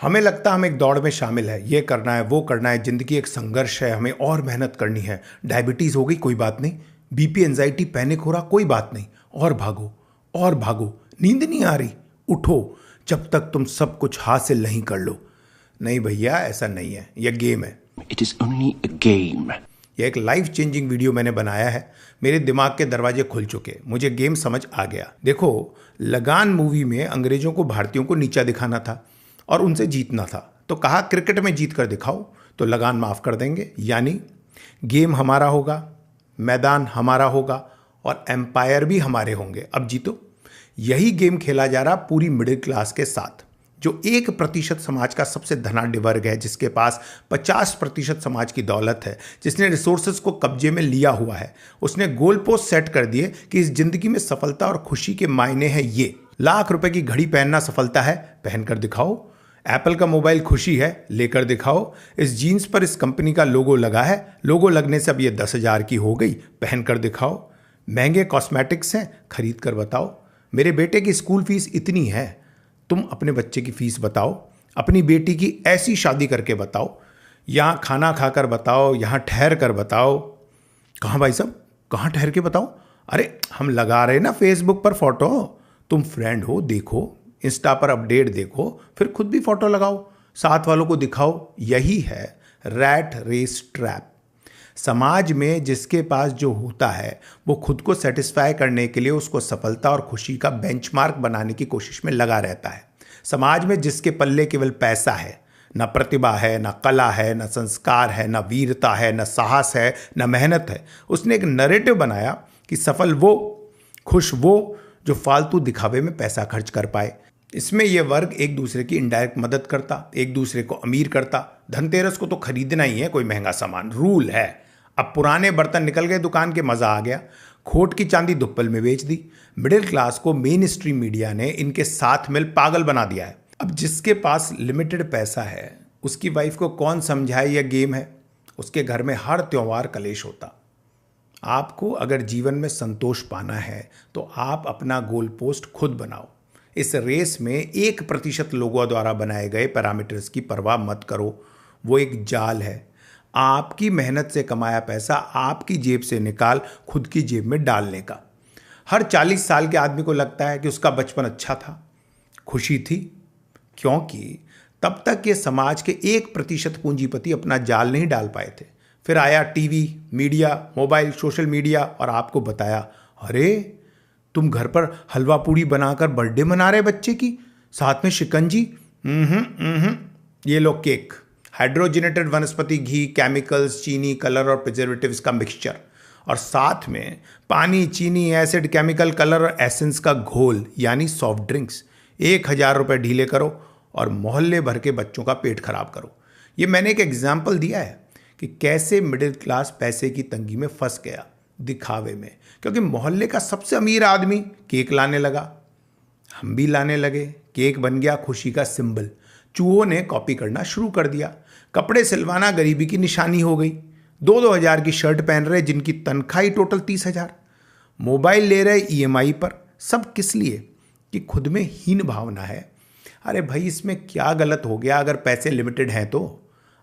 हमें लगता है हम एक दौड़ में शामिल है, ये करना है वो करना है, जिंदगी एक संघर्ष है, हमें और मेहनत करनी है। डायबिटीज हो गई कोई बात नहीं, बीपी एंजाइटी पैनिक हो रहा कोई बात नहीं, और भागो और भागो, नींद नहीं आ रही, उठो जब तक तुम सब कुछ हासिल नहीं कर लो। नहीं भैया, ऐसा नहीं है, यह गेम है। It is only a game. यह एक लाइफ चेंजिंग वीडियो मैंने बनाया है। मेरे दिमाग के दरवाजे खुल चुके, मुझे गेम समझ आ गया। देखो, लगान मूवी में अंग्रेजों को भारतीयों को नीचा दिखाना था और उनसे जीतना था, तो कहा क्रिकेट में जीत कर दिखाओ तो लगान माफ कर देंगे। यानी गेम हमारा होगा, मैदान हमारा होगा और एम्पायर भी हमारे होंगे। अब जीतो। यही गेम खेला जा रहा पूरी मिडिल क्लास के साथ, जो 1% समाज का सबसे धनाढ्य वर्ग है, जिसके पास 50% समाज की दौलत है, जिसने रिसोर्सेज को कब्जे में लिया हुआ है। उसने गोल पोस्ट सेट कर दिए कि इस जिंदगी में सफलता और खुशी के मायने हैं ये। लाख रुपए की घड़ी पहनना सफलता है, पहनकर दिखाओ। एप्पल का मोबाइल खुशी है, लेकर दिखाओ। इस जीन्स पर इस कंपनी का लोगो लगा है, लोगो लगने से अब ये 10,000 की हो गई, पहनकर दिखाओ। महंगे कॉस्मेटिक्स हैं, खरीद कर बताओ। मेरे बेटे की स्कूल फीस इतनी है, तुम अपने बच्चे की फीस बताओ। अपनी बेटी की ऐसी शादी करके बताओ। यहाँ खाना खाकर बताओ, यहाँ ठहर कर बताओ। कहाँ भाई साहब, कहाँ ठहर के बताओ? अरे हम लगा रहे ना फेसबुक पर फोटो, तुम फ्रेंड हो देखो, इंस्टा पर अपडेट देखो, फिर खुद भी फोटो लगाओ, साथ वालों को दिखाओ। यही है रैट रेस ट्रैप। समाज में जिसके पास जो होता है वो खुद को सेटिस्फाई करने के लिए उसको सफलता और खुशी का बेंचमार्क बनाने की कोशिश में लगा रहता है। समाज में जिसके पल्ले केवल पैसा है, ना प्रतिभा है, ना कला है, ना संस्कार है, ना वीरता है, ना साहस है, ना मेहनत है, उसने एक नैरेटिव बनाया कि सफल वो, खुश वो जो फालतू दिखावे में पैसा खर्च कर पाए। इसमें यह वर्ग एक दूसरे की इनडायरेक्ट मदद करता, एक दूसरे को अमीर करता। धनतेरस को तो खरीदना ही है कोई महंगा सामान, रूल है। अब पुराने बर्तन निकल गए दुकान के, मजा आ गया। खोट की चांदी दुप्पल में बेच दी। मिडिल क्लास को मेन स्ट्रीम मीडिया ने इनके साथ मिल पागल बना दिया है। अब जिसके पास लिमिटेड पैसा है उसकी वाइफ को कौन समझाए यह गेम है? उसके घर में हर त्योहार कलेश होता। आपको अगर जीवन में संतोष पाना है तो आप अपना गोल पोस्ट खुद बनाओ। इस रेस में 1% लोगों द्वारा बनाए गए पैरामीटर्स की परवाह मत करो, वो एक जाल है। आपकी मेहनत से कमाया पैसा आपकी जेब से निकाल खुद की जेब में डालने का। हर 40 साल के आदमी को लगता है कि उसका बचपन अच्छा था, खुशी थी, क्योंकि तब तक ये समाज के 1% पूंजीपति अपना जाल नहीं डाल पाए थे। फिर आया TV, media, mobile, social media और आपको बताया, अरे तुम घर पर हलवा पूड़ी बनाकर बर्थडे मना रहे बच्चे की, साथ में शिकंजी, ये लो केक, हाइड्रोजनेटेड वनस्पति घी, केमिकल्स, चीनी, कलर और प्रिजर्वेटिव्स का मिक्सचर, और साथ में पानी, चीनी, एसिड, केमिकल, कलर और एसेंस का घोल यानी सॉफ्ट ड्रिंक्स। 1,000 रुपये ढीले करो और मोहल्ले भर के बच्चों का पेट खराब करो। ये मैंने एक एग्जाम्पल दिया है कि कैसे मिडिल क्लास पैसे की तंगी में फंस गया, दिखावे में। क्योंकि मोहल्ले का सबसे अमीर आदमी केक लाने लगा, हम भी लाने लगे, केक बन गया खुशी का सिंबल। चूहों ने कॉपी करना शुरू कर दिया। कपड़े सिलवाना गरीबी की निशानी हो गई। 2-2 हज़ार की शर्ट पहन रहे जिनकी तनख्वाह ही टोटल 30,000। मोबाइल ले रहे ईएमआई पर। सब किस लिए? कि खुद में हीन भावना है। अरे भाई, इसमें क्या गलत हो गया? अगर पैसे लिमिटेड हैं तो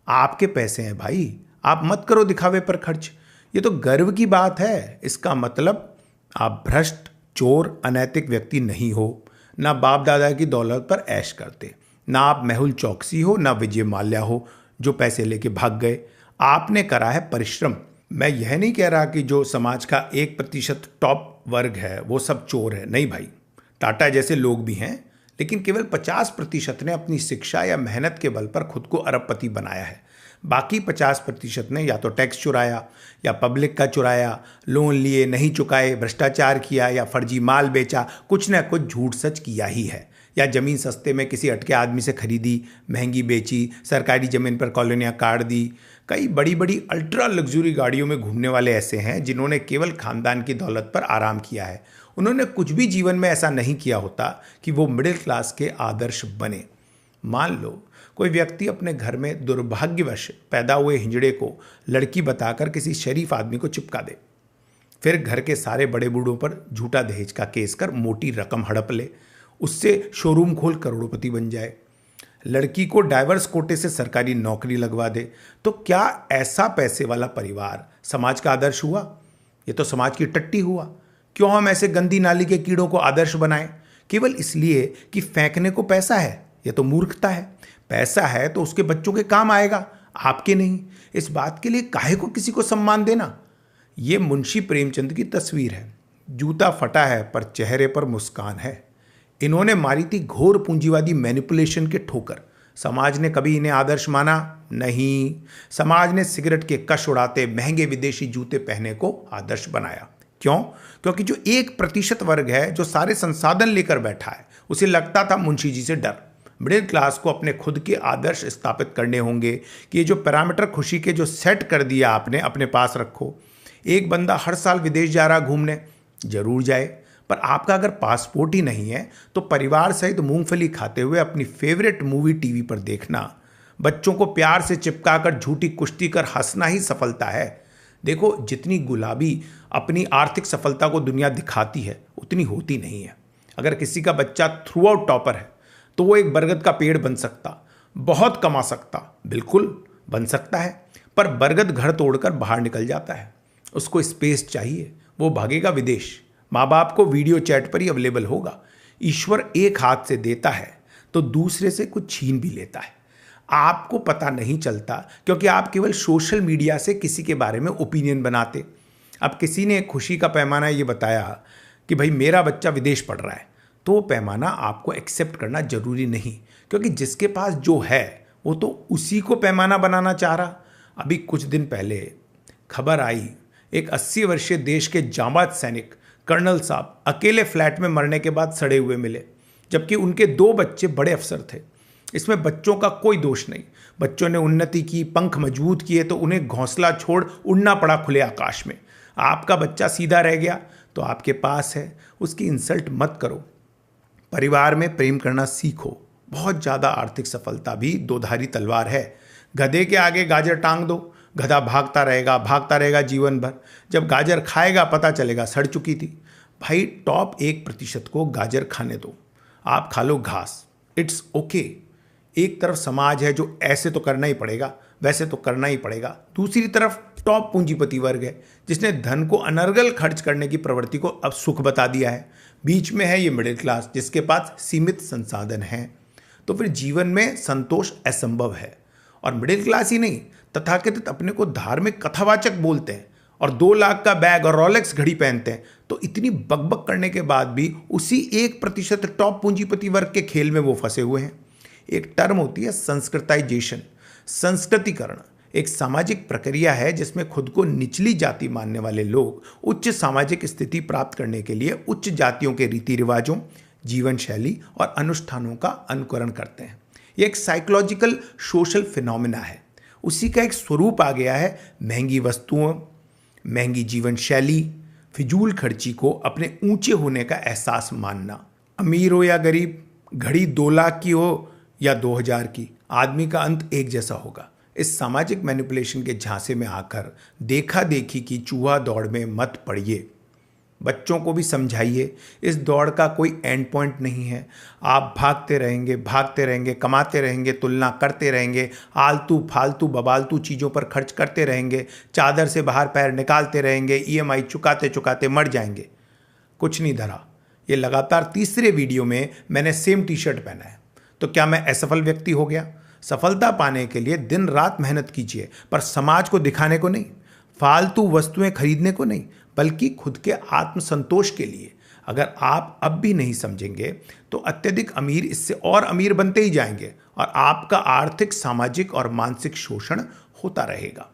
आपके पैसे हैं भाई, आप मत करो दिखावे पर खर्च। ये तो गर्व की बात है। इसका मतलब आप भ्रष्ट, चोर, अनैतिक व्यक्ति नहीं हो, ना बाप दादा की दौलत पर ऐश करते, ना आप मेहुल चौकसी हो, ना विजय माल्या हो जो पैसे लेके भाग गए। आपने करा है परिश्रम। मैं यह नहीं कह रहा कि जो समाज का 1% टॉप वर्ग है वो सब चोर है, नहीं भाई, टाटा जैसे लोग भी हैं, लेकिन केवल 50% ने अपनी शिक्षा या मेहनत के बल पर खुद को अरबपति बनाया है। बाकी 50% ने या तो टैक्स चुराया या पब्लिक का चुराया, लोन लिए नहीं चुकाए, भ्रष्टाचार किया या फर्जी माल बेचा, कुछ न कुछ झूठ सच किया ही है। या ज़मीन सस्ते में किसी अटके आदमी से खरीदी, महंगी बेची, सरकारी ज़मीन पर कॉलोनियाँ काट दी। कई बड़ी बड़ी अल्ट्रा लग्जरी गाड़ियों में घूमने वाले ऐसे हैं जिन्होंने केवल खानदान की दौलत पर आराम किया है। उन्होंने कुछ भी जीवन में ऐसा नहीं किया होता कि वो मिडिल क्लास के आदर्श बने। मान लो कोई व्यक्ति अपने घर में दुर्भाग्यवश पैदा हुए हिंजड़े को लड़की बताकर किसी शरीफ आदमी को चिपका दे, फिर घर के सारे बड़े बूढ़ों पर झूठा दहेज का केस कर मोटी रकम हड़प ले, उससे शोरूम खोल करोड़पति बन जाए। लड़की को डाइवर्स कोटे से सरकारी नौकरी लगवा दे, तो क्या ऐसा पैसे वाला परिवार समाज का आदर्श हुआ? ये तो समाज की टट्टी हुआ। क्यों हम ऐसे गंदी नाली के कीड़ों को आदर्श बनाएं केवल इसलिए कि फेंकने को पैसा है? ये तो मूर्खता है। पैसा है तो उसके बच्चों के काम आएगा, आपके नहीं। इस बात के लिए काहे को किसी को सम्मान देना? ये मुंशी प्रेमचंद की तस्वीर है। जूता फटा है पर चेहरे पर मुस्कान है। इन्होंने मारी थी घोर पूंजीवादी मैनिपुलेशन के ठोकर। समाज ने कभी इन्हें आदर्श माना? नहीं। समाज ने सिगरेट के कश उड़ाते महंगे विदेशी जूते पहने को आदर्श बनाया। क्यों? क्योंकि जो 1% वर्ग है जो सारे संसाधन लेकर बैठा है, उसे लगता था मुंशी जी से डर। मिडिल क्लास को अपने खुद के आदर्श स्थापित करने होंगे कि ये जो पैरामीटर खुशी के जो सेट कर दिया आपने, अपने पास रखो। एक बंदा हर साल विदेश जा रहा घूमने, जरूर जाए, पर आपका अगर पासपोर्ट ही नहीं है तो परिवार सहित मूंगफली खाते हुए अपनी फेवरेट मूवी टीवी पर देखना, बच्चों को प्यार से चिपकाकर झूठी कुश्ती कर हंसना ही सफलता है। देखो, जितनी गुलाबी अपनी आर्थिक सफलता को दुनिया दिखाती है उतनी होती नहीं है। अगर किसी का बच्चा थ्रू आउट टॉपर है तो वो एक बरगद का पेड़ बन सकता, बहुत कमा सकता, बिल्कुल बन सकता है, पर बरगद घर तोड़कर बाहर निकल जाता है। उसको स्पेस चाहिए, वो भागेगा विदेश। माँ बाप को वीडियो चैट पर ही अवेलेबल होगा। ईश्वर एक हाथ से देता है तो दूसरे से कुछ छीन भी लेता है। आपको पता नहीं चलता क्योंकि आप केवल सोशल मीडिया से किसी के बारे में ओपिनियन बनाते। अब किसी ने खुशी का पैमाना ये बताया कि भाई मेरा बच्चा विदेश पढ़ रहा है, तो वो पैमाना आपको एक्सेप्ट करना जरूरी नहीं, क्योंकि जिसके पास जो है वो तो उसी को पैमाना बनाना चाह रहा। अभी कुछ दिन पहले खबर आई, एक 80 वर्षीय देश के जांबाज सैनिक कर्नल साहब अकेले फ्लैट में मरने के बाद सड़े हुए मिले, जबकि उनके 2 बच्चे बड़े अफसर थे। इसमें बच्चों का कोई दोष नहीं। बच्चों ने उन्नति की, पंख मजबूत किए तो उन्हें घोंसला छोड़ उड़ना पड़ा खुले आकाश में। आपका बच्चा सीधा रह गया तो आपके पास है, उसकी इंसल्ट मत करो। परिवार में प्रेम करना सीखो। बहुत ज़्यादा आर्थिक सफलता भी दोधारी तलवार है। गधे के आगे गाजर टांग दो, गधा भागता रहेगा जीवन भर। जब गाजर खाएगा पता चलेगा सड़ चुकी थी। भाई, टॉप 1% को गाजर खाने दो, आप खा लो घास, इट्स ओके। एक तरफ समाज है जो ऐसे तो करना ही पड़ेगा, वैसे तो करना ही पड़ेगा। दूसरी तरफ टॉप पूंजीपति वर्ग है जिसने धन को अनर्गल खर्च करने की प्रवृत्ति को अब सुख बता दिया है। बीच में है ये मिडिल क्लास जिसके पास सीमित संसाधन हैं। तो फिर जीवन में संतोष असंभव है। और मिडिल क्लास ही नहीं, तथाकथित अपने को धार्मिक कथावाचक बोलते हैं और 2 लाख का बैग और रोलेक्स घड़ी पहनते हैं, तो इतनी बकबक करने के बाद भी उसी 1% टॉप पूंजीपति वर्ग के खेल में वो फंसे हुए हैं। एक टर्म होती है संस्कृताइजेशन, संस्कृतिकरण। एक सामाजिक प्रक्रिया है जिसमें खुद को निचली जाति मानने वाले लोग उच्च सामाजिक स्थिति प्राप्त करने के लिए उच्च जातियों के रीति रिवाजों, जीवन शैली और अनुष्ठानों का अनुकरण करते हैं। यह एक साइकोलॉजिकल सोशल फिनोमिना है। उसी का एक स्वरूप आ गया है महंगी वस्तुओं, महंगी जीवन शैली, फिजूल खर्ची को अपने ऊंचे होने का एहसास मानना। अमीर हो या गरीब, घड़ी 2 लाख की हो या 2000 की, आदमी का अंत एक जैसा होगा। इस सामाजिक मैनिपुलेशन के झांसे में आकर देखा देखी की चूहा दौड़ में मत पड़िए। बच्चों को भी समझाइए इस दौड़ का कोई एंड पॉइंट नहीं है। आप भागते रहेंगे, कमाते रहेंगे, तुलना करते रहेंगे, आलतू फालतू बबालतू चीज़ों पर खर्च करते रहेंगे, चादर से बाहर पैर निकालते रहेंगे, EMI चुकाते चुकाते मर जाएंगे। कुछ नहीं धरा। ये लगातार तीसरे वीडियो में मैंने सेम टी-शर्ट पहना है, तो क्या मैं असफल व्यक्ति हो गया? सफलता पाने के लिए दिन रात मेहनत कीजिए, पर समाज को दिखाने को नहीं, फालतू वस्तुएं खरीदने को नहीं, बल्कि खुद के आत्मसंतोष के लिए। अगर आप अब भी नहीं समझेंगे तो अत्यधिक अमीर इससे और अमीर बनते ही जाएंगे और आपका आर्थिक, सामाजिक और मानसिक शोषण होता रहेगा।